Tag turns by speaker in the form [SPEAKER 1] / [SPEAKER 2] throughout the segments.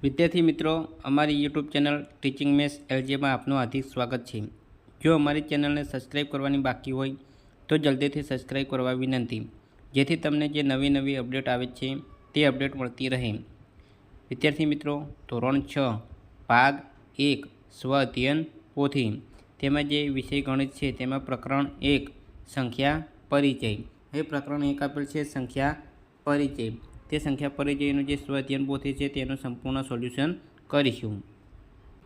[SPEAKER 1] વિદ્યાર્થી મિત્રો, અમારી યુટ્યુબ ચેનલ ટીચિંગ મેથ્સ એલજીમાં આપનું હાર્દિક સ્વાગત છે। જો અમારી ચેનલને સબસ્ક્રાઈબ કરવાની બાકી હોય તો જલ્દીથી સબસ્ક્રાઈબ કરવા વિનંતી, જેથી તમને જે નવી અપડેટ આવે છે તે અપડેટ મળતી રહે। વિદ્યાર્થી મિત્રો, ધોરણ 6 ભાગ 1 સ્વ અધ્યયન પોથી તેમાં જે વિષય ગણિત છે તેમાં પ્રકરણ 1 સંખ્યા પરિચય। હવે પ્રકરણ 1 આપેલ છે સંખ્યા પરિચય। તે સંખ્યા પરિચયનું જે સ્વ અધ્યયન પોથી છે તેનું સંપૂર્ણ સોલ્યુશન કરીશું।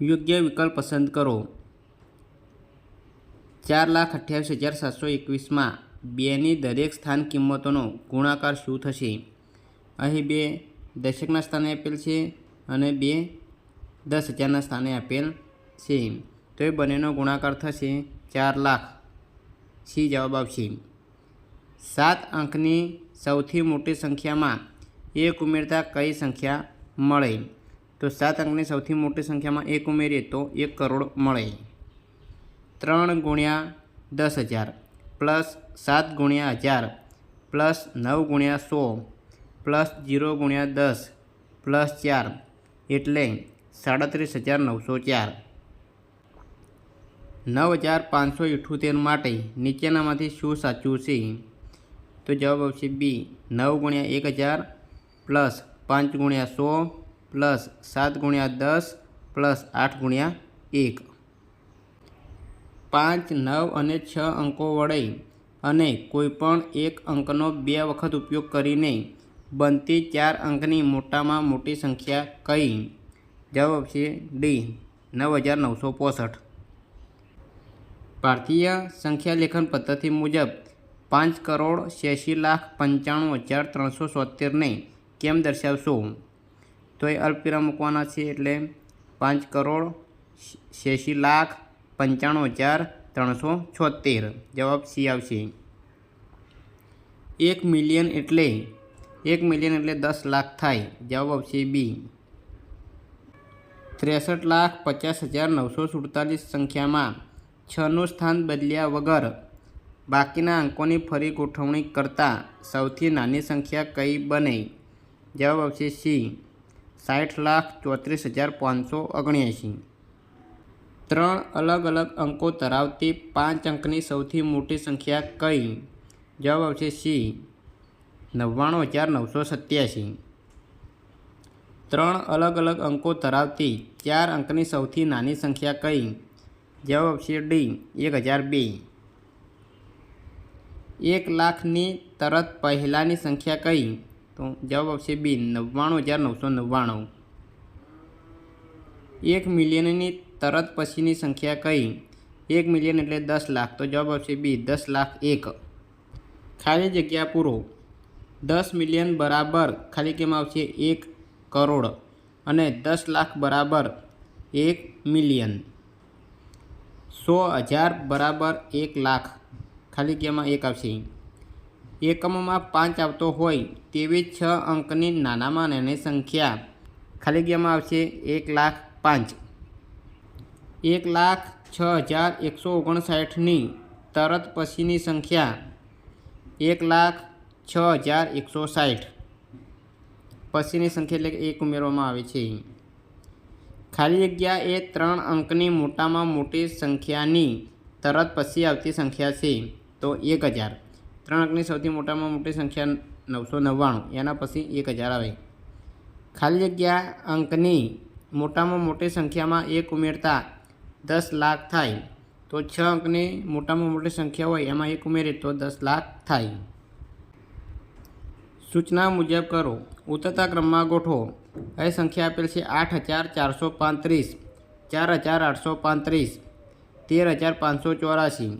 [SPEAKER 1] યોગ્ય વિકલ્પ પસંદ કરો। 4,28,721માં 2ની દરેક સ્થાન કિંમતોનો ગુણાકાર શું થશે? અહીં 2 દશકના સ્થાને આપેલ છે અને 2 10,000ના સ્થાને આપેલ છે, તો એ બંનેનો ગુણાકાર થશે 4,00,000। સી જવાબ આવશે। 7 અંકની સૌથી મોટી સંખ્યામાં 1 ઉમેરતા કઈ સંખ્યા મળે? તો 7 અંકની સૌથી મોટી સંખ્યામાં 1 ઉમેરીએ તો 1 કરોડ મળે। 3 ગુણ્યા 10,000 પ્લસ 7 ગુણ્યા 1000 પ્લસ 9 ગુણ્યા 100 પ્લસ 0 ગુણ્યા 10 પ્લસ 4 એટલે 37,904। 9,578 માટે નીચેનામાંથી શું સાચું છે? તો જવાબ આવશે બી। 9 ગુણ્યા 1,000 પ્લસ 5 ગુણ્યા 100 પ્લસ 7 ગુણ્યા 10 પ્લસ 8 ગુણ્યા 1। 5, 9 અને 6 અંકો વડે અને કોઈપણ એક અંકનો 2 વખત ઉપયોગ કરીને બનતી 4 અંકની મોટામાં મોટી સંખ્યા કઈ? જવાબ આવશે ડી 9,965। ભારતીય સંખ્યા લેખન પદ્ધતિ મુજબ 5,86,95,373ને કેમ દર્શાવશો? તો એ અલ્પવિરામ મૂકવાના છે એટલે 5,86,95,373। જવાબ સી આવશે। 1 મિલિયન એટલે 10 લાખ થાય। જવાબ આવશે બી। 63,50,947 સંખ્યામાં 6નું સ્થાન બદલ્યા વગર બાકીના અંકોની ફરી ગોઠવણી કરતાં સૌથી નાની સંખ્યા કઈ બને? જવાબ આવશે સી 60,34,579। 3 અલગ અલગ અંકો ધરાવતી 5 અંકની સૌથી મોટી સંખ્યા કઈ? જવાબ આવશે સી 99,987। 3 અલગ અલગ અંકો ધરાવતી 4 અંકની સૌથી નાની સંખ્યા કઈ? જવાબ આવશે ડી 1,002। 1 લાખની તરત પહેલાંની સંખ્યા કઈ? તો જવાબ આવશે બી 99,999। 1 મિલિયનની તરત પછીની સંખ્યા કઈ? 1 મિલિયન એટલે 10 લાખ, તો જવાબ આવશે બી 10,01। ખાલી જગ્યા પૂરો। 10 મિલિયન બરાબર ખાલી જગ્યામાં આવશે 1 કરોડ અને 10 લાખ બરાબર 1 મિલિયન। 100,000 બરાબર 1 લાખ, ખાલી જગ્યામાં 1 આવશે। એકમોમાં 5 આવતો હોય તેવી 6 અંકની નાનામાં નાની સંખ્યા, ખાલી જગ્યામાં આવશે 1,05,000। 1,06,159ની તરત પછીની સંખ્યા 1,06,160, પછીની સંખ્યા એટલે કે 1 ઉમેરવામાં આવે છે। ખાલી જગ્યા એ 3 અંકની મોટામાં મોટી સંખ્યાની તરત પછી આવતી સંખ્યા છે, તો 1,000। 3 અંકની સૌથી મોટામાં મોટી સંખ્યા 999, એના પછી 1,000 આવે। ખાલી જગ્યા અંકની મોટામાં મોટી સંખ્યામાં 1 ઉમેરતા 10 લાખ થાય, તો 6 અંકની મોટામાં મોટી સંખ્યા હોય એમાં 1 ઉમેરીએ તો 10 લાખ થાય। સૂચના મુજબ કરો, ઉતરતા ક્રમમાં ગોઠવો। હવે સંખ્યા આપેલ છે 8,435, 4,835, 13,584,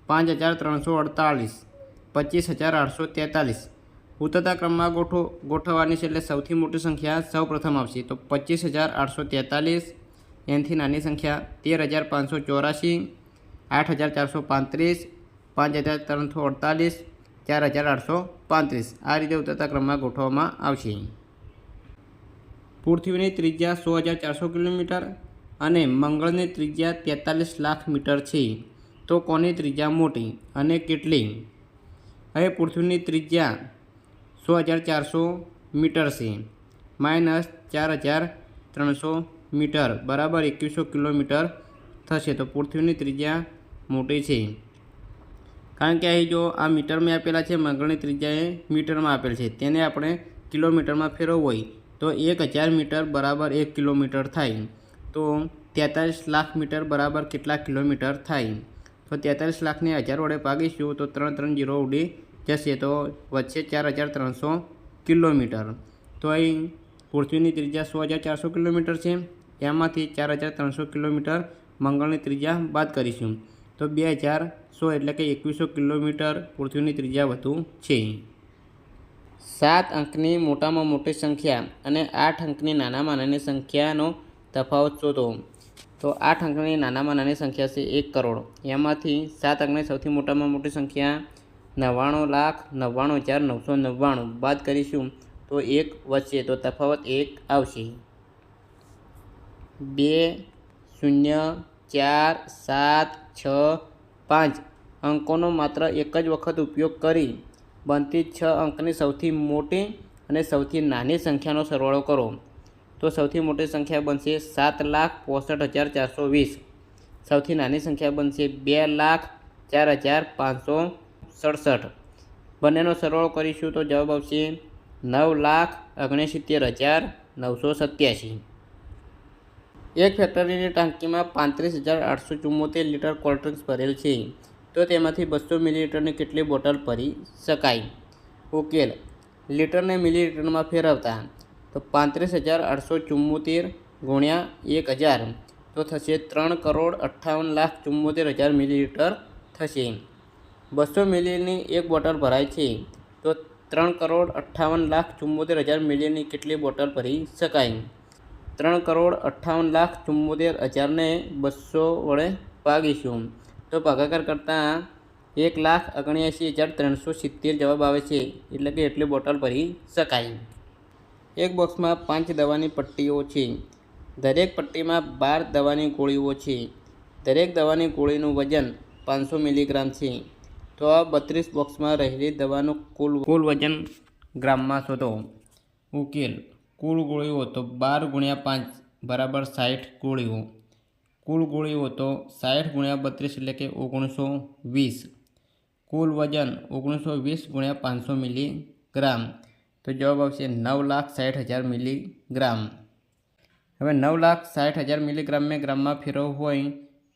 [SPEAKER 1] 5,348, 25,843। ઉતરતા ક્રમમાં ગોઠવવાની છે એટલે સૌથી મોટી સંખ્યા સૌ પ્રથમ આવશે, તો 25,843, એનાથી નાની સંખ્યા 13,584, 8,435, 5,348, 4,835। આ રીતે ઉતરતા ક્રમમાં ગોઠવવામાં આવશે। પૃથ્વીની ત્રિજ્યા 100,400 કિલોમીટર અને મંગળની ત્રિજ્યા 43 લાખ મીટર છે, તો કોની ત્રિજ્યા મોટી અને કેટલી? હવે પૃથ્વીની ત્રિજ્યા 100,400 મીટર છે, -4,000 300 મીટર બરાબર 2100 કિલોમીટર થશે। તો પૃથ્વીની ત્રિજ્યા મોટી છે, કારણ કે અહીં જો આ મીટરમાં આપેલા છે, મંગળની ત્રિજ્યા એ મીટરમાં આપેલ છે, તેને આપણે કિલોમીટરમાં ફેરવવું હોય તો 1000 મીટર બરાબર 1 કિલોમીટર થાય। તો 43 લાખ મીટર બરાબર કેટલા કિલોમીટર થાય? તો 43 લાખને 1000 વડે ભાગીશું તો 3 3 0 ઉડી જશે, તો વચ્ચે 4300 કિલોમીટર। તો અહીં પૃથ્વીની ત્રિજ્યા 100,400 કિલોમીટર છે, એમાંથી 4300 કિલોમીટર મંગળની ત્રિજ્યા બાદ કરીશું તો 2100 એટલે કે 2100 કિલોમીટર પૃથ્વીની ત્રિજ્યા વધુ છે। 7 અંકની મોટામાં મોટી સંખ્યા અને 8 અંકની નાનામાં નાની સંખ્યાનો તફાવત શોધો। તો 8 અંકની નાનામાં નાની સંખ્યા છે 1 કરોડ, એમાંથી 7 અંકની સૌથી મોટામાં મોટી સંખ્યા 99,99,999 બાદ કરીશું તો 1 વધશે, તો તફાવત 1 આવશે। 2, 0, 4, 7, 6, 5 અંકોનો માત્ર એક જ વખત ઉપયોગ કરી બનતી 6 અંકની સૌથી મોટી અને સૌથી નાની સંખ્યાનો સરવાળો કરો। તો સૌથી મોટી સંખ્યા બનશે 7,65,420, સૌથી નાની સંખ્યા બનશે 2,04,567। બંનેનો સરવાળો કરીશું તો જવાબ આવશે 9,69,987। એક ફેક્ટરીની ટાંકીમાં 35,874 લીટર કોલ્ડ્રિંક્સ ભરેલ છે, તો તેમાંથી 200 મિલીલીટરની કેટલી બોટલ ભરી શકાય? ઉકેલ: લીટરને મિલીલીટરમાં ફેરવતા તો 35,874 ગુણ્યા 1000 તો થશે 3,58,74,000 મિલીલીટર થશે। 200 મિલીની એક બોટલ ભરાય છે, તો 3,58,74,000 મિલીની કેટલી બોટલ ભરી શકાય? 3,58,74,000 ને 200 વડે ભાગીશું તો ભાગાકાર કરતાં 1,79,370 જવાબ આવે છે, એટલે કે એટલી બોટલ ભરી શકાય। એક બોક્સમાં 5 દવાની પટ્ટીઓ છે, દરેક પટ્ટીમાં 12 દવાની ગોળીઓ છે, દરેક દવાની ગોળીનું વજન 500 મિલીગ્રામ છે। તો આ 32 બોક્સમાં રહેલી દવાનું કુલ વજન ગ્રામમાં શોધો। ઉકેલ: કુલ ગોળીઓ તો 12 ગુણ્યા 5 બરાબર 60 ગોળીઓ, કુલ ગોળીઓ તો 60 ગુણ્યા 32 એટલે કે 1920, કુલ વજન 1920 ગુણ્યા 500 મિલીગ્રામ, તો જવાબ આવશે 9,60,000 મિલીગ્રામ। હવે 9,60,000 મિલીગ્રામને ગ્રામમાં ફેરવવું હોય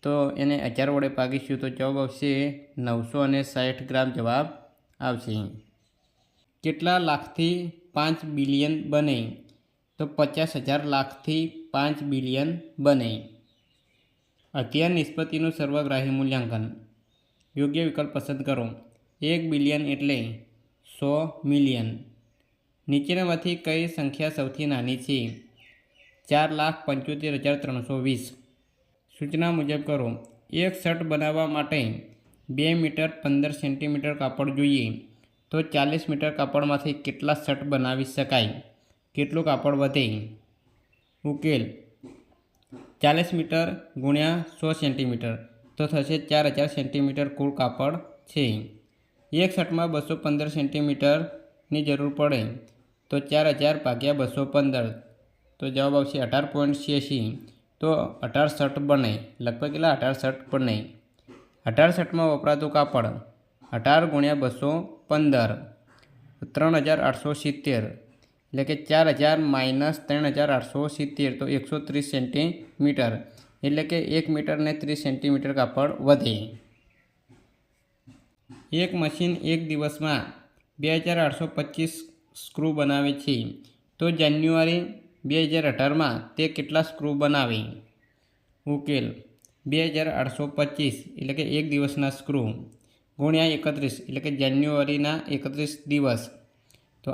[SPEAKER 1] તો એને 1000 વડે ભાગીશું તો જવાબ આવશે 960 ગ્રામ જવાબ આવશે। કેટલા લાખથી 5 બિલિયન બને? તો 50,000 લાખથી 5 બિલિયન બને। અધ્યયન નિષ્પત્તિનું સર્વગ્રાહી મૂલ્યાંકન, યોગ્ય વિકલ્પ પસંદ કરો। 1 બિલિયન એટલે 100 મિલિયન। નીચેનામાંથી કઈ સંખ્યા સૌથી નાની છે? 4,75,320। સૂચના મુજબ કરો। એક શર્ટ બનાવવા માટે 2 મીટર 15 સેન્ટીમીટર કાપડ જોઈએ, તો 40 મીટર કાપડમાંથી કેટલા શર્ટ બનાવી શકાય? કેટલું કાપડ વધે? ઉકેલ: 40 મીટર ગુણ્યા 100 સેન્ટીમીટર તો થશે 4,000 સેન્ટીમીટર કુલ કાપડ છે। એક શર્ટમાં 215 સેન્ટીમીટરની જરૂર પડે, તો 4,000 ભાગ્યા 215 તો જવાબ આવશે 18.86, તો 18 શર્ટ બને। લગભગ કેટલા? 18 શર્ટ બને। 18 શર્ટમાં વપરાતું કાપડ 18 ગુણ્યા 215 3,870, એટલે કે 4,000 માઇનસ 3,870 તો 130 સેન્ટીમીટર, એટલે કે 1 મીટરને 30 સેન્ટીમીટર કાપડ વધે। એક મશીન એક દિવસમાં 2,825 સ્ક્રૂ બનાવે છે, તો જાન્યુઆરી 2018માં તે કેટલા સ્ક્રૂ બનાવે? ઉકેલ: 2,825 એટલે કે એક દિવસના સ્ક્રૂ ગુણ્યા 31 એટલે કે જાન્યુઆરીના 31 દિવસ, તો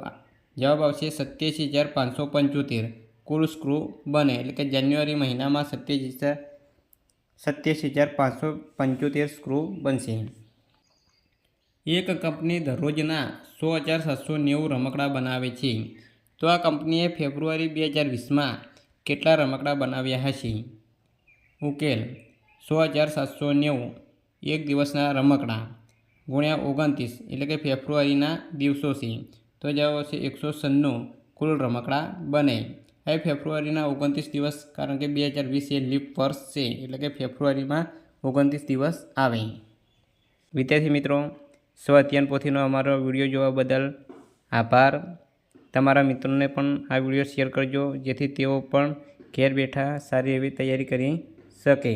[SPEAKER 1] જવાબ આવશે 87,575 કુલ સ્ક્રૂ બને, એટલે કે જાન્યુઆરી મહિનામાં 87,575 સ્ક્રૂ બનશે। એક કંપની દરરોજના 100,790 રમકડાં બનાવે છે, તો આ કંપનીએ ફેબ્રુઆરી 2020માં કેટલા રમકડાં બનાવ્યા હશે? ઉકેલ: 100,790 એક દિવસના રમકડાં ગુણ્યા 29 એટલે કે ફેબ્રુઆરીના દિવસો છે, તો જવાબ આવશે 196 કુલ રમકડાં બને। હવે ફેબ્રુઆરીના 29 દિવસ, કારણ કે 2020 એ લીપ વર્ષ છે, એટલે કે ફેબ્રુઆરીમાં 29 દિવસ આવે. વિદ્યાર્થી મિત્રો, સ્વાધ્યાયન પોથીનો અમારો વિડીયો જોવા બદલ આભાર. તમારા મિત્રોને પણ આ વિડીયો શેર કરજો, જેથી તેઓ પણ ઘેર બેઠા સારી એવી તૈયારી કરી શકે.